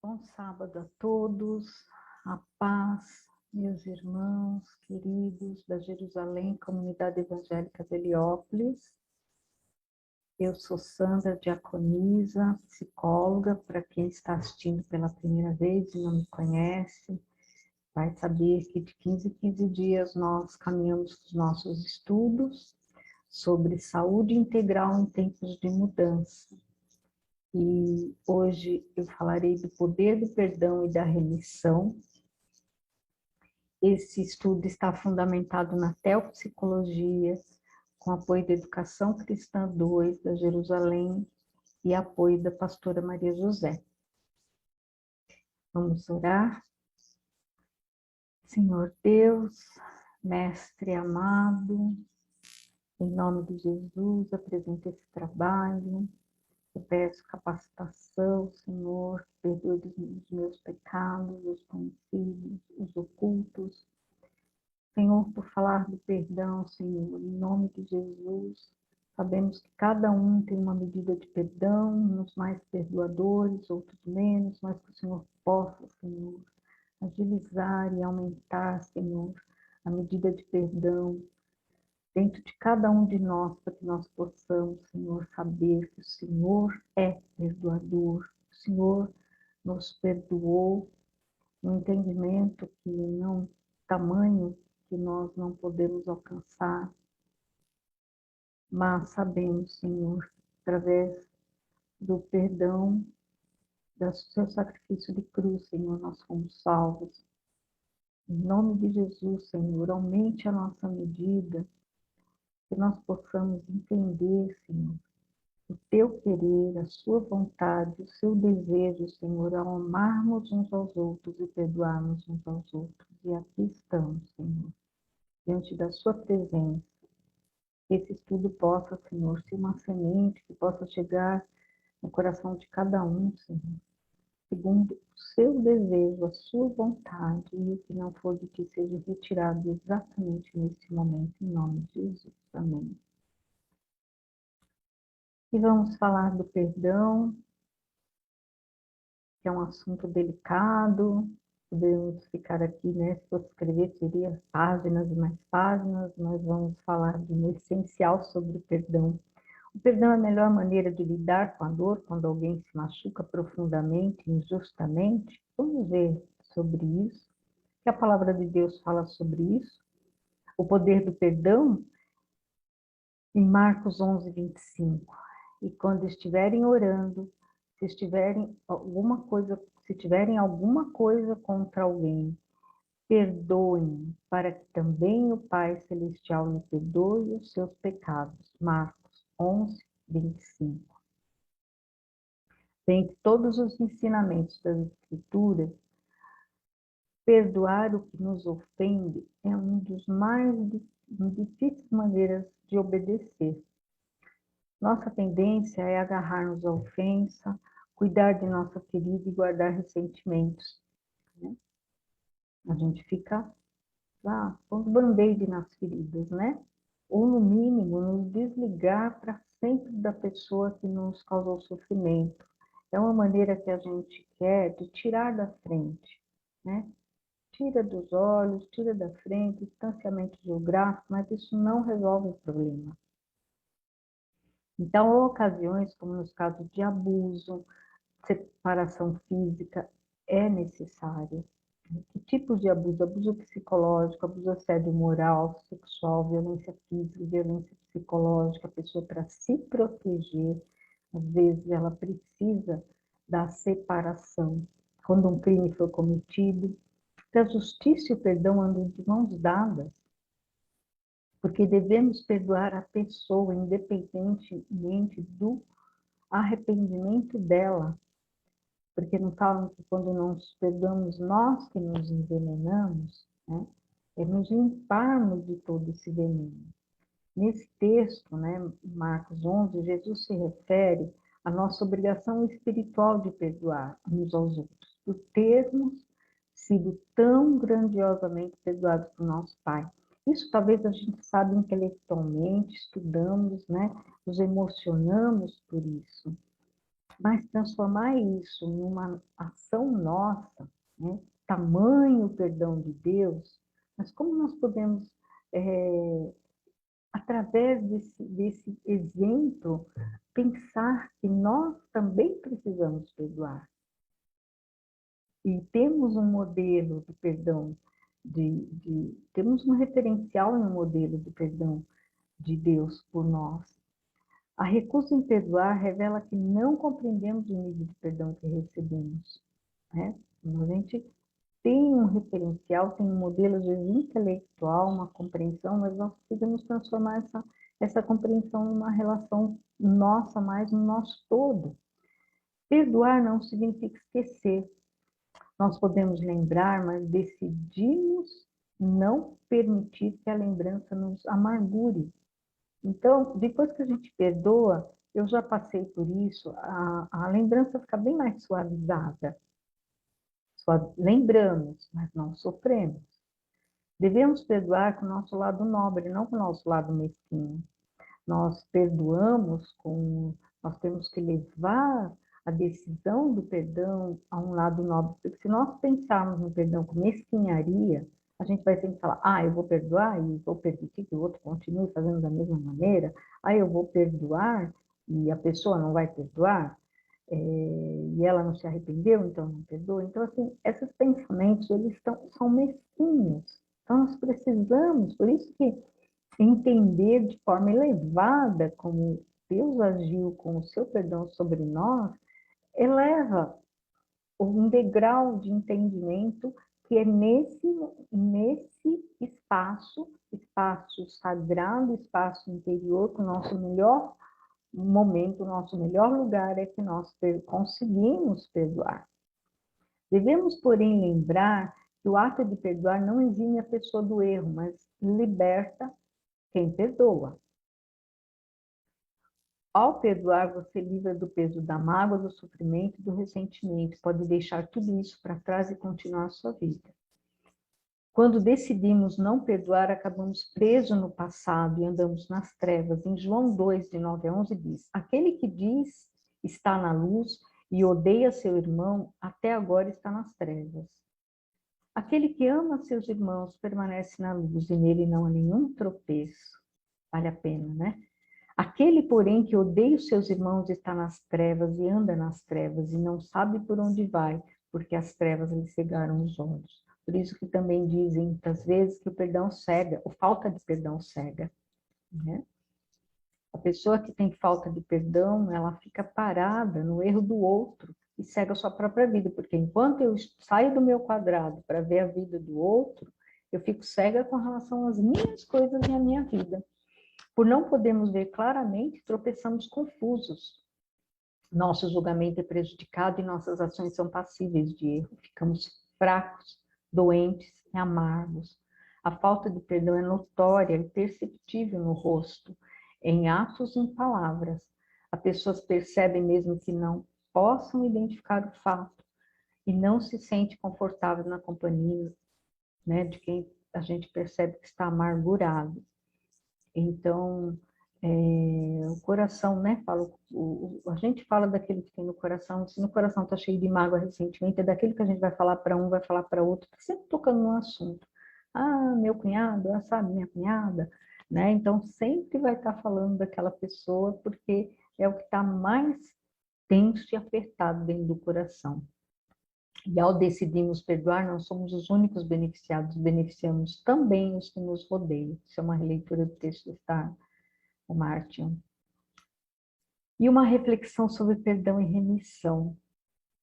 Bom sábado a todos, a paz, meus irmãos queridos da Jerusalém, Comunidade Evangélica de Heliópolis. Eu sou Sandra Diaconisa, psicóloga. Para quem está assistindo pela primeira vez e não me conhece, vai saber que de 15 em 15 dias nós caminhamos com os nossos estudos sobre saúde integral em tempos de mudança. E hoje eu falarei do poder do perdão e da remissão. Esse estudo está fundamentado na teopsicologia, com apoio da Educação Cristã 2 da Jerusalém e apoio da pastora Maria José. Vamos orar. Senhor Deus, Mestre amado, em nome de Jesus, apresento esse trabalho. Eu peço capacitação, Senhor, perdoe os meus pecados, os conhecidos, os ocultos. Senhor, por falar do perdão, Senhor, em nome de Jesus, sabemos que cada um tem uma medida de perdão, uns mais perdoadores, outros menos, mas que o Senhor possa, Senhor, agilizar e aumentar, Senhor, a medida de perdão dentro de cada um de nós, para que nós possamos, Senhor, saber que o Senhor é perdoador, o Senhor nos perdoou, um entendimento que não, tamanho que nós não podemos alcançar, mas sabemos, Senhor, através do perdão, do seu sacrifício de cruz, Senhor, nós fomos salvos. Em nome de Jesus, Senhor, aumente a nossa medida, que nós possamos entender, Senhor, o teu querer, a sua vontade, o seu desejo, Senhor, ao amarmos uns aos outros e perdoarmos uns aos outros. E aqui estamos, Senhor, diante da sua presença. Que esse estudo possa, Senhor, ser uma semente que possa chegar no coração de cada um, Senhor, segundo o seu desejo, a sua vontade, e o que não for de ti seja retirado exatamente nesse momento, em nome de Jesus. Amém. E vamos falar do perdão, que é um assunto delicado. Podemos ficar aqui, né? Se fosse escrever, seria páginas e mais páginas. Nós vamos falar de um essencial sobre o perdão. O perdão é a melhor maneira de lidar com a dor quando alguém se machuca profundamente, injustamente. Vamos ver sobre isso, que a palavra de Deus fala sobre isso. O poder do perdão, em Marcos 11, 25. E quando estiverem orando, se tiverem alguma coisa contra alguém, perdoem, para que também o Pai Celestial lhe perdoe os seus pecados. Marcos 11, 25. Dentre todos os ensinamentos das Escrituras, perdoar o que nos ofende é um dos mais difíceis maneiras de obedecer. Nossa tendência é agarrar-nos à ofensa, cuidar de nossa ferida e guardar ressentimentos, né? A gente fica pondo band-aid nas feridas, né? Ou, no mínimo, nos desligar para sempre da pessoa que nos causou sofrimento. É uma maneira que a gente quer de tirar da frente, né? Tira dos olhos, tira da frente, distanciamento geográfico, mas isso não resolve o problema. Então, há ocasiões, como nos casos de abuso, separação física, é necessária. Que tipos de abuso? Abuso psicológico, abuso assédio moral, sexual, violência física, violência psicológica, a pessoa para se proteger, às vezes ela precisa da separação. Quando um crime foi cometido, a justiça e o perdão andam de mãos dadas, porque devemos perdoar a pessoa independentemente do arrependimento dela, porque não falam que quando nós perdoamos nós que nos envenenamos, né, é nos limparmos de todo esse veneno. Nesse texto, né, Marcos 11, Jesus se refere à nossa obrigação espiritual de perdoar uns aos outros, por termos sido tão grandiosamente perdoados por nosso Pai. Isso talvez a gente saiba intelectualmente, estudamos, né, nos emocionamos por isso. mas transformar isso numa ação nossa, né? Tamanho perdão de Deus, mas como nós podemos, através desse exemplo, pensar que nós também precisamos perdoar. E temos um modelo de perdão, temos um referencial e um modelo de perdão de Deus por nós. A recusa em perdoar revela que não compreendemos o nível de perdão que recebemos, né? A gente tem um referencial, tem um modelo de intelectual, uma compreensão, mas nós precisamos transformar essa compreensão numa relação nossa, mais no nosso todo. Perdoar não significa esquecer. Nós podemos lembrar, mas decidimos não permitir que a lembrança nos amargure. Então, depois que a gente perdoa, eu já passei por isso, a lembrança fica bem mais suavizada. Só lembramos, mas não sofremos. Devemos perdoar com o nosso lado nobre, não com o nosso lado mesquinho. Nós perdoamos nós temos que levar a decisão do perdão a um lado nobre. Porque se nós pensarmos no perdão com mesquinharia, a gente vai sempre falar, eu vou perdoar e vou permitir que o outro continue fazendo da mesma maneira. Eu vou perdoar e a pessoa não vai perdoar. E ela não se arrependeu, então não perdoa. Então, assim, esses pensamentos, são mesquinhos. Então, nós precisamos, por isso que entender de forma elevada como Deus agiu com o seu perdão sobre nós, eleva um degrau de entendimento que é nesse espaço sagrado, espaço interior, que o nosso melhor momento, o nosso melhor lugar é que nós conseguimos perdoar. Devemos, porém, lembrar que o ato de perdoar não exime a pessoa do erro, mas liberta quem perdoa. Ao perdoar, você livra do peso da mágoa, do sofrimento e do ressentimento. Pode deixar tudo isso para trás e continuar a sua vida. Quando decidimos não perdoar, acabamos presos no passado e andamos nas trevas. Em João 2, de 9 a 11, diz: aquele que diz está na luz e odeia seu irmão, até agora está nas trevas. Aquele que ama seus irmãos permanece na luz e nele não há nenhum tropeço. Vale a pena, né? Aquele, porém, que odeia os seus irmãos está nas trevas e anda nas trevas e não sabe por onde vai, porque as trevas lhe cegaram os olhos. Por isso que também dizem, muitas vezes, que o perdão cega, ou falta de perdão cega, né? A pessoa que tem falta de perdão, ela fica parada no erro do outro e cega a sua própria vida, porque enquanto eu saio do meu quadrado para ver a vida do outro, eu fico cega com relação às minhas coisas e à minha vida. Por não podermos ver claramente, tropeçamos confusos. Nosso julgamento é prejudicado e nossas ações são passíveis de erro. Ficamos fracos, doentes e amargos. A falta de perdão é notória e perceptível no rosto, em atos e em palavras. As pessoas percebem mesmo que não possam identificar o fato e não se sente confortável na companhia, né, de quem a gente percebe que está amargurado. Então, o coração, né? A gente fala daquele que tem no coração, se no coração está cheio de mágoa, ressentimento, é daquele que a gente vai falar para um, vai falar para outro, tá sempre tocando no assunto. Meu cunhado, sabe, minha cunhada, né? Então, sempre vai estar falando daquela pessoa, porque é o que está mais tenso e apertado dentro do coração. E ao decidirmos perdoar, não somos os únicos beneficiados, beneficiamos também os que nos rodeiam. Isso é uma releitura do texto de o Martin. E uma reflexão sobre perdão e remissão.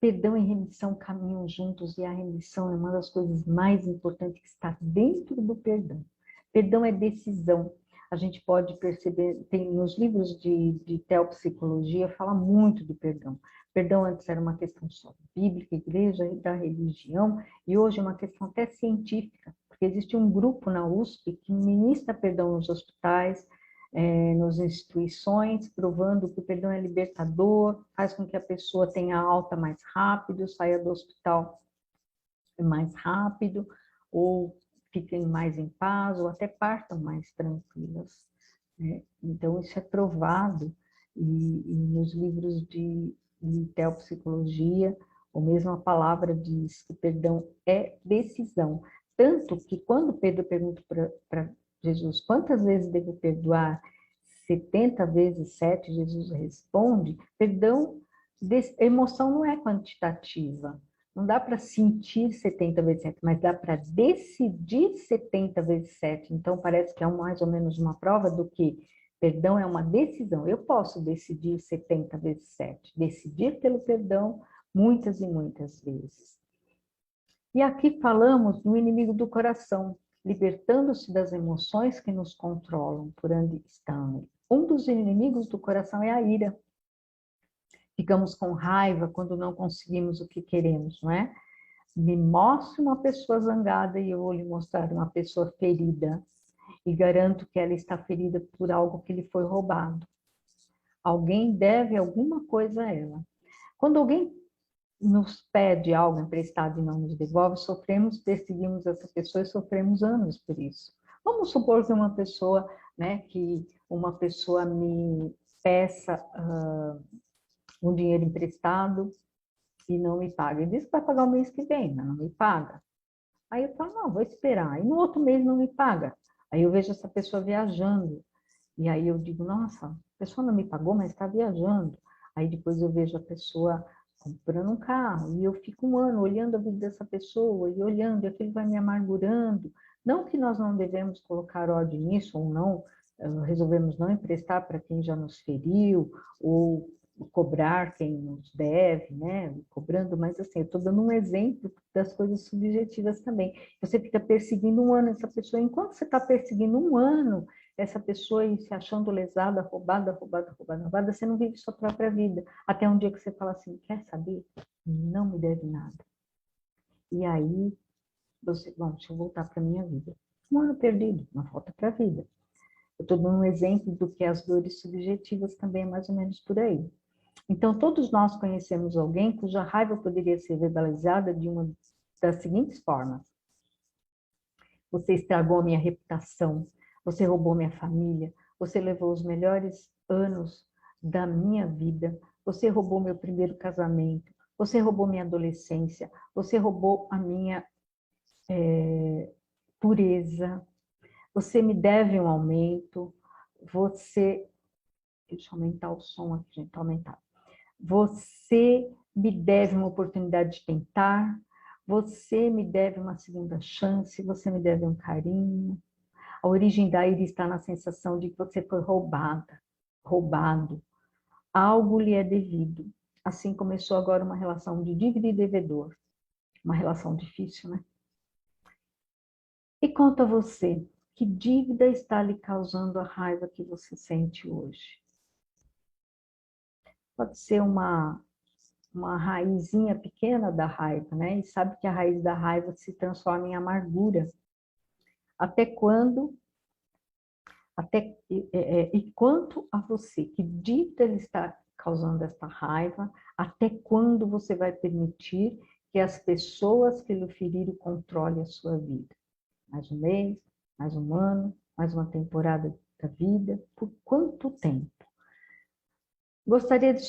Perdão e remissão caminham juntos e a remissão é uma das coisas mais importantes que está dentro do perdão. Perdão é decisão. A gente pode perceber, tem nos livros de teopsicologia, fala muito do perdão. Perdão antes era uma questão só bíblica, igreja e da religião, e hoje é uma questão até científica, porque existe um grupo na USP que ministra perdão nos hospitais, nas instituições, provando que o perdão é libertador, faz com que a pessoa tenha alta mais rápido, saia do hospital mais rápido, ou fiquem mais em paz, ou até partam mais tranquilas, né? Então, isso é provado, e nos livros de teopsicologia, ou mesmo a palavra diz que perdão é decisão. Tanto que quando Pedro pergunta para Jesus, quantas vezes devo perdoar? 70 vezes 7, Jesus responde, perdão, emoção não é quantitativa. Não dá para sentir 70 vezes 7, mas dá para decidir 70 vezes 7. Então, parece que é mais ou menos uma prova do que perdão é uma decisão. Eu posso decidir 70 vezes 7. Decidir pelo perdão muitas e muitas vezes. E aqui falamos do inimigo do coração, libertando-se das emoções que nos controlam, por Andy Stanley. Um dos inimigos do coração é a ira. Ficamos com raiva quando não conseguimos o que queremos, não é? Me mostre uma pessoa zangada e eu vou lhe mostrar uma pessoa ferida. E garanto que ela está ferida por algo que lhe foi roubado. Alguém deve alguma coisa a ela. Quando alguém nos pede algo emprestado e não nos devolve, sofremos, perseguimos essa pessoa e sofremos anos por isso. Vamos supor que uma pessoa, né, me peça um dinheiro emprestado e não me paga. Ele diz que vai pagar o mês que vem, mas não me paga. Aí eu falo, não, vou esperar. E no outro mês não me paga. Aí eu vejo essa pessoa viajando. E aí eu digo, nossa, a pessoa não me pagou, mas está viajando. Aí depois eu vejo a pessoa comprando um carro, e eu fico um ano olhando a vida dessa pessoa, e olhando, e aquilo vai me amargurando. Não que nós não devemos colocar ódio nisso, ou não, resolvemos não emprestar para quem já nos feriu, ou cobrar quem nos deve, né? Cobrando, mas assim, eu estou dando um exemplo das coisas subjetivas também. Você fica perseguindo um ano essa pessoa, enquanto você está perseguindo um ano, essa pessoa e se achando lesada, roubada, você não vive sua própria vida. Até um dia que você fala assim, quer saber? Não me deve nada. E aí, bom, deixa eu voltar para a minha vida. Um ano perdido, uma volta para a vida. Eu estou dando um exemplo do que as dores subjetivas também é mais ou menos por aí. Então, todos nós conhecemos alguém cuja raiva poderia ser verbalizada de uma das seguintes formas. Você estragou a minha reputação, você roubou minha família, você levou os melhores anos da minha vida, você roubou meu primeiro casamento, você roubou minha adolescência, você roubou a minha pureza, você me deve um aumento, você... Deixa eu aumentar o som aqui, gente, aumentar. Você me deve uma oportunidade de tentar, você me deve uma segunda chance, você me deve um carinho. A origem da ira está na sensação de que você foi roubada, roubado. Algo lhe é devido. Assim começou agora uma relação de dívida e devedor. Uma relação difícil, né? E quanto a você, que dívida está lhe causando a raiva que você sente hoje? Pode ser uma raizinha pequena da raiva, né? E sabe que a raiz da raiva se transforma em amargura. Até quando? E quanto a você, que dívida ele está causando esta raiva? Até quando você vai permitir que as pessoas que lhe feriram controlem a sua vida? Mais um mês, mais um ano, mais uma temporada da vida? Por quanto tempo? Gostaria de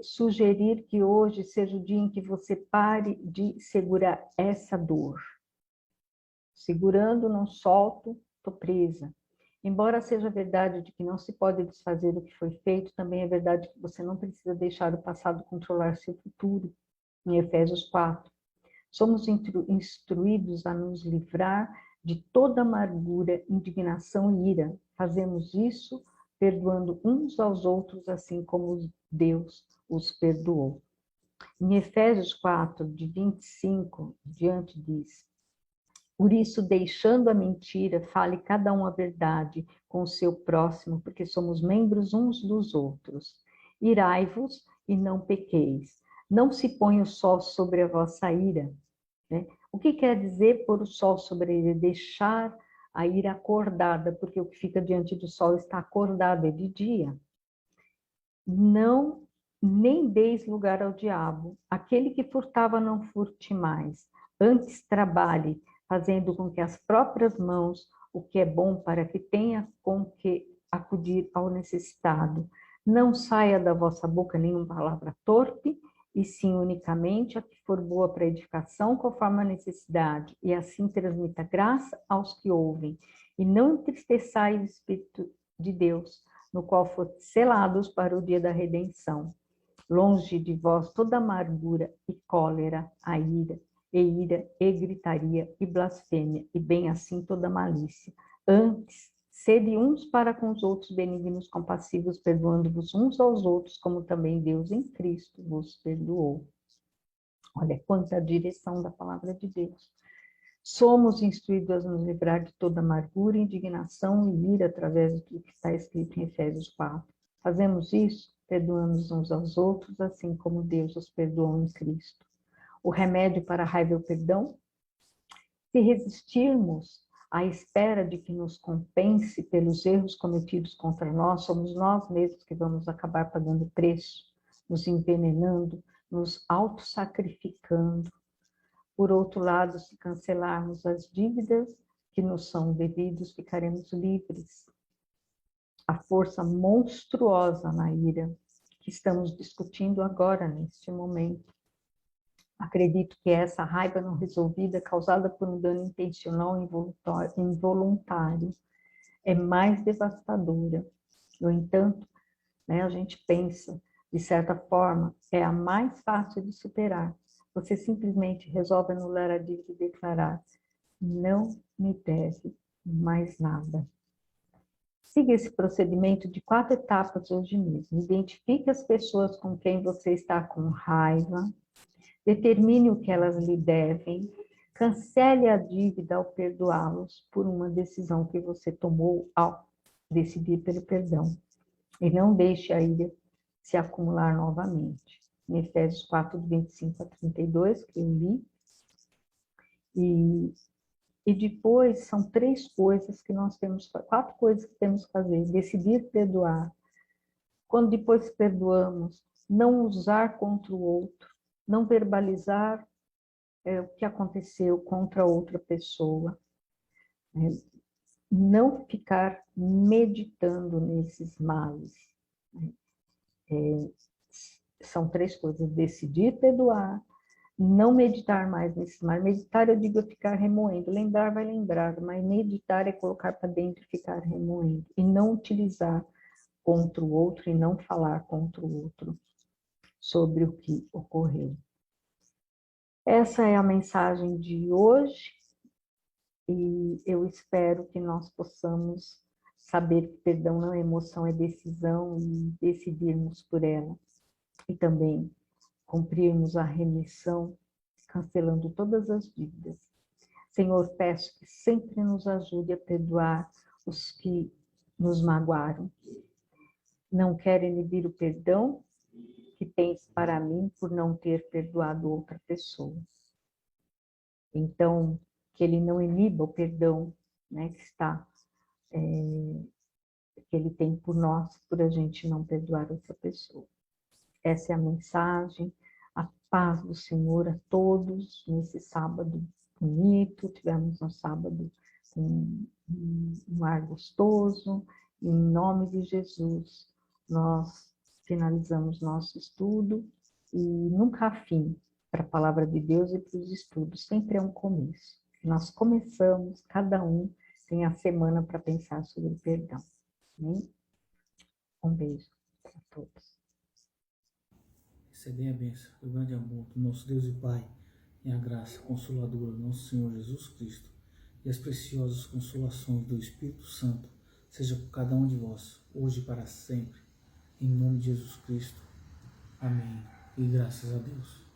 sugerir que hoje seja o dia em que você pare de segurar essa dor. Segurando, não solto, estou presa. Embora seja verdade de que não se pode desfazer o que foi feito, também é verdade que você não precisa deixar o passado controlar seu futuro. Em Efésios 4. Somos instruídos a nos livrar de toda amargura, indignação e ira. Fazemos isso perdoando uns aos outros, assim como Deus os perdoou. Em Efésios 4, de 25, diante diz: por isso, deixando a mentira, fale cada um a verdade com o seu próximo, porque somos membros uns dos outros. Irai-vos e não pequeis. Não se ponha o sol sobre a vossa ira. Né? O que quer dizer pôr o sol sobre a ira? Deixar a ira acordada, porque o que fica diante do sol está acordado, é de dia. Não, nem deis lugar ao diabo. Aquele que furtava, não furte mais. Antes trabalhe, fazendo com que as próprias mãos o que é bom para que tenha com que acudir ao necessitado. Não saia da vossa boca nenhuma palavra torpe, e sim unicamente a que for boa para edificação, conforme a necessidade, e assim transmita graça aos que ouvem. E não entristeçais o Espírito de Deus, no qual foste selados para o dia da redenção. Longe de vós toda amargura e cólera, ira e gritaria e blasfêmia, e bem assim toda malícia. Antes, sede uns para com os outros benignos, compassivos, perdoando-vos uns aos outros, como também Deus em Cristo vos perdoou. Olha quanta direção da palavra de Deus. Somos instruídos a nos livrar de toda amargura, indignação e ira através do que está escrito em Efésios 4. Fazemos isso perdoando uns aos outros, assim como Deus os perdoou em Cristo. O remédio para a raiva é o perdão. Se resistirmos à espera de que nos compense pelos erros cometidos contra nós, somos nós mesmos que vamos acabar pagando preço, nos envenenando, nos auto-sacrificando. Por outro lado, se cancelarmos as dívidas que nos são devidas, ficaremos livres. A força monstruosa na ira que estamos discutindo agora, neste momento. Acredito que essa raiva não resolvida, causada por um dano intencional involuntário, é mais devastadora. No entanto, a gente pensa, de certa forma, é a mais fácil de superar. Você simplesmente resolve anular a dívida e declarar: não me deve mais nada. Siga esse procedimento de 4 etapas hoje mesmo. Identifique as pessoas com quem você está com raiva, determine o que elas lhe devem, cancele a dívida ao perdoá-los por uma decisão que você tomou ao decidir pelo perdão. E não deixe a ira se acumular novamente. Em Efésios 4, 25 a 32, que eu li. E depois são 3 coisas que nós temos, 4 coisas que temos que fazer. Decidir perdoar. Quando depois perdoamos, não usar contra o outro, não verbalizar o que aconteceu contra outra pessoa, não ficar meditando nesses males. São 3 coisas: decidir perdoar, não meditar mais nesses males. Meditar, eu digo, é ficar remoendo. Lembrar vai lembrar, mas meditar é colocar para dentro e ficar remoendo. E não utilizar contra o outro e não falar contra o outro sobre o que ocorreu. Essa é a mensagem de hoje. E eu espero que nós possamos saber que perdão não é emoção, é decisão, e decidirmos por ela. E também cumprirmos a remissão, cancelando todas as dívidas. Senhor, peço que sempre nos ajude a perdoar os que nos magoaram. Não quero inibir o perdão que tens para mim por não ter perdoado outra pessoa. Então, que ele não iniba o perdão, que ele tem por nós, por a gente não perdoar outra pessoa. Essa é a mensagem. A paz do Senhor a todos nesse sábado bonito. Tivemos um sábado com um ar gostoso. Em nome de Jesus, nós finalizamos nosso estudo e nunca há fim para a palavra de Deus e para os estudos. Sempre é um começo. Nós começamos, cada um tem a semana para pensar sobre o perdão. Amém? Um beijo para todos. Recebem a bênção, o grande amor do nosso Deus e Pai, e a graça consoladora do nosso Senhor Jesus Cristo, e as preciosas consolações do Espírito Santo, seja por cada um de vós, hoje e para sempre, em nome de Jesus Cristo. Amém. E graças a Deus.